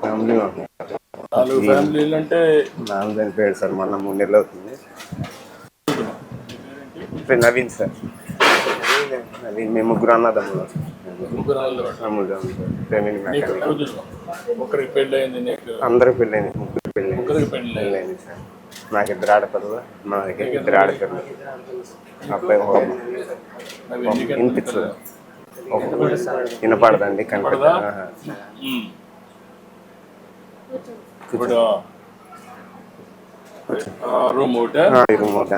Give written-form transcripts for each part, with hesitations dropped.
Family నాలుగు ఫ్యామిలీలు అంటే 4 చనిపోయాడు సార్, మొన్న 3 నెలలు అవుతుంది. నవీన్ సార్, నవీన్. మేము ముగ్గురు అన్నదమ్ములు. Family mechanic. ఒకరికి పెళ్ళి అయింది, నీకు? అందరికి పెళ్ళైంది, ముగ్గురికి పెళ్ళైంది సార్. నాకు 2 ఆడపిల్లలు, మా 2 ఆడపిల్లలు. అబ్బాయి వినిపించదు, వినపడదండి, కనపడదా. రూమ్ ఒకటి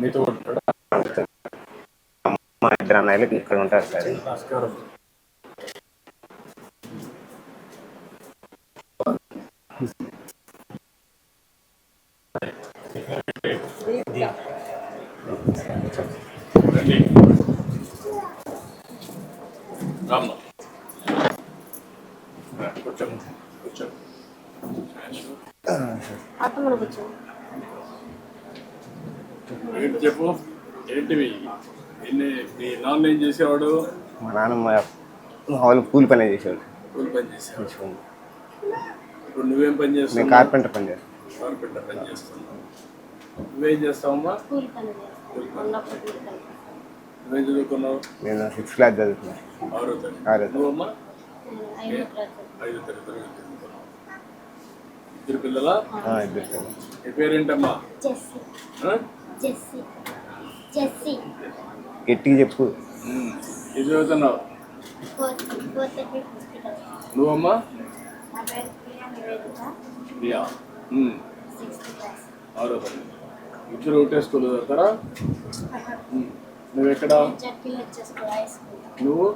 మీతో ఉంటాడా? మా 2 అన్నయ్యలు ఇక్కడ ఉంటారు సార్. నమస్కారం. ఏంటి చెప్పు, ఏంటివి? మీ నాన్న ఏం చేసేవాడు? మా నాన్న వాళ్ళు కూలి పని చేసేవాడు. కూలి పని చేసేవాడు. ఇప్పుడు నువ్వేం పని చేస్తావు? నేను కార్పెంటర్ పని చేస్తాను. కార్పెంటర్ పని చేస్తున్నావు. నువ్వేం చేస్తావమ్మా? నువ్వేం చదువుకున్నావు? నేను 6th క్లాస్ చదువుతున్నాను. 6వ తరగతి. నువ్వమ్మా? 5వ తరగతి చదువుకున్నావు. 2 పిల్లలా? 2 పిల్లలు. నీ పేరేంటమ్మా? గట్టిగా చెప్పు. ఏం చదువుతున్నావు? నువ్వమ్మా? ప్రియా. 6వ తరగతి. ఇద్దరు ఒకటే స్కూల్ చదువుతారా? నువ్వు ఎక్కడ? నువ్వు?